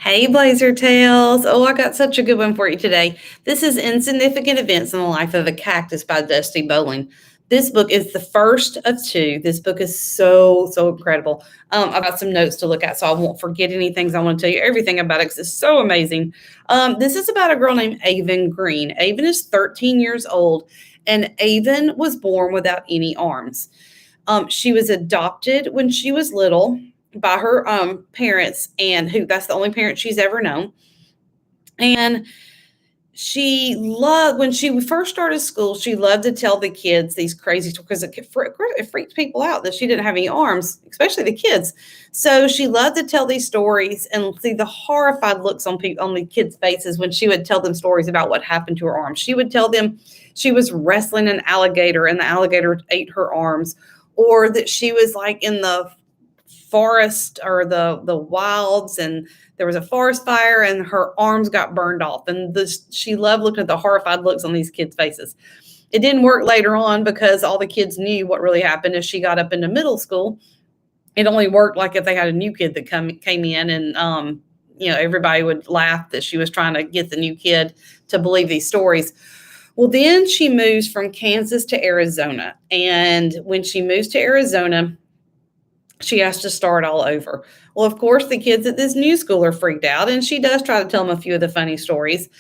Hey, Blazer Tales. Oh, I got such a good one for you today. This is Insignificant Events in the Life of a Cactus by Dusti Bowling. This book is the first of two. This book is so incredible. I've got some notes to look at, so I won't forget any things. I want to tell you everything about it because it's so amazing. This is about a girl named Avon Green. Avon is 13 years old, and Avon was born without any arms. She was adopted when she was little by her parents, and who that's the only parent she's ever known. And she loved when she first started school. She loved to tell the kids these crazy stories because it freaked people out that she didn't have any arms, especially the kids. So she loved to tell these stories and see the horrified looks on the kids' faces when she would tell them stories about what happened to her arms. She would tell them she was wrestling an alligator and the alligator ate her arms, or that she was like in the forest or the wilds, and there was a forest fire and her arms got burned off. And she loved looking at the horrified looks on these kids' faces. It didn't work later on because all the kids knew what really happened as she got up into middle school. It only worked like if they had a new kid that came in, and everybody would laugh that she was trying to get the new kid to believe these stories. Well, then she moves from Kansas to Arizona, and when she moves to Arizona, she has to start all over. Well, of course, the kids at this new school are freaked out, and she does try to tell them a few of the funny stories.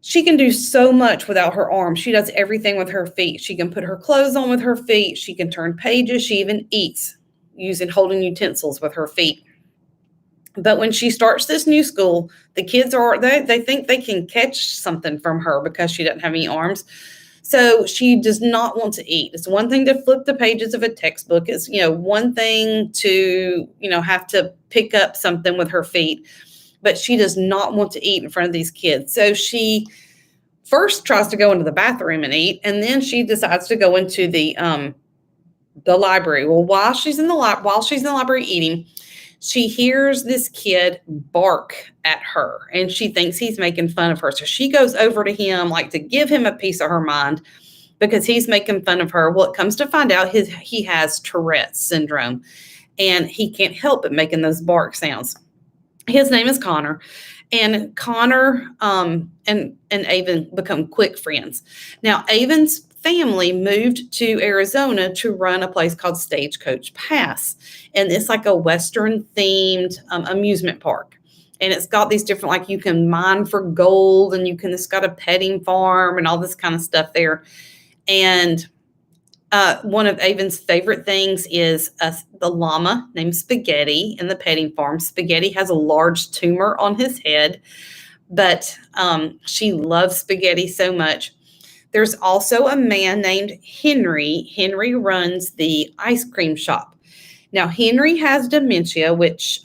She can do so much without her arms. She does everything with her feet. She can put her clothes on with her feet. She can turn pages. She even eats using holding utensils with her feet. But when she starts this new school, the kids they think they can catch something from her because she doesn't have any arms. So she does not want to eat. It's one thing to flip the pages of a textbook. It's, one thing to, have to pick up something with her feet, but she does not want to eat in front of these kids. So she first tries to go into the bathroom and eat, and then she decides to go into the library. Well, while she's in the library eating, she hears this kid bark at her, and she thinks he's making fun of her. So she goes over to him, like to give him a piece of her mind because he's making fun of her. Well, it comes to find out he has Tourette's syndrome, and he can't help but making those bark sounds. His name is Connor, and Connor and Avon become quick friends. Now, Avon's family moved to Arizona to run a place called Stagecoach Pass. And it's like a Western themed amusement park. And it's got these different, like you can mine for gold, and it's got a petting farm and all this kind of stuff there. And one of Avon's favorite things is the llama named Spaghetti in the petting farm. Spaghetti has a large tumor on his head, but she loves Spaghetti so much. There's also a man named Henry. Henry runs the ice cream shop. Now, Henry has dementia, which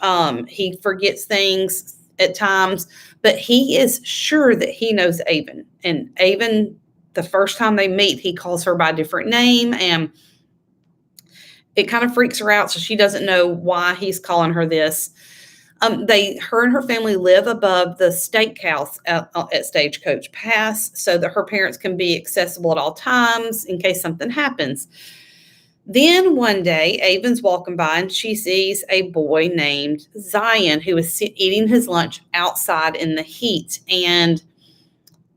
he forgets things at times, but he is sure that he knows Avon. And Avon, the first time they meet, he calls her by a different name, and it kind of freaks her out, so she doesn't know why he's calling her this. Her and her family live above the steakhouse at Stagecoach Pass so that her parents can be accessible at all times in case something happens. Then one day, Avon's walking by and she sees a boy named Zion who is eating his lunch outside in the heat. And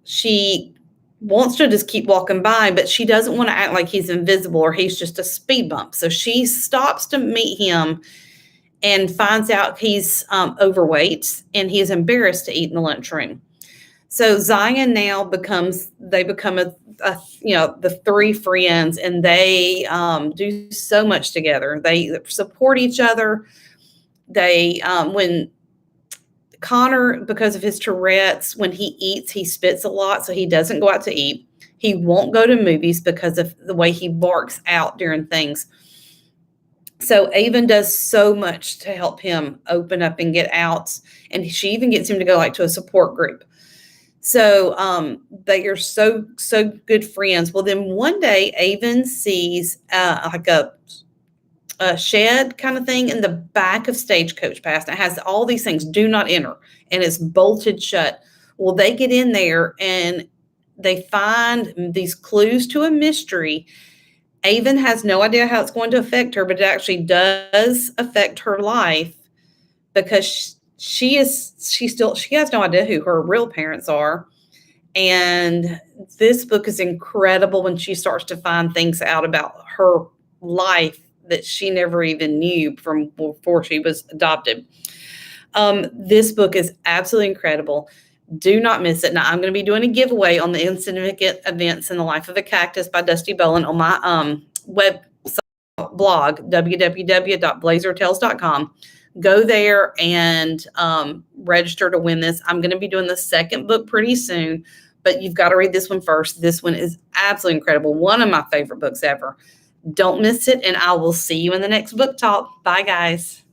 she wants to just keep walking by, but she doesn't want to act like he's invisible or he's just a speed bump. So she stops to meet him and finds out he's overweight and he is embarrassed to eat in the lunchroom. So Zion now become the three friends, and they do so much together. They support each other. When Connor, because of his Tourette's, when he eats, he spits a lot, so he doesn't go out to eat. He won't go to movies because of the way he barks out during things. So Avon does so much to help him open up and get out. And she even gets him to go to a support group. So they are so good friends. Well, then one day Avon sees a shed kind of thing in the back of Stagecoach Pass. It has all these things, do not enter, and it's bolted shut. Well, they get in there and they find these clues to a mystery. Avon has no idea how it's going to affect her, but it actually does affect her life because she has no idea who her real parents are. And this book is incredible when she starts to find things out about her life that she never even knew from before she was adopted. This book is absolutely incredible. Do not miss it. Now, I'm going to be doing a giveaway on the Insignificant Events in the Life of a Cactus by Dusti Bowling on my website blog, www.blazertales.com. Go there and register to win this. I'm going to be doing the second book pretty soon, but you've got to read this one first. This one is absolutely incredible. One of my favorite books ever. Don't miss it, and I will see you in the next book talk. Bye, guys.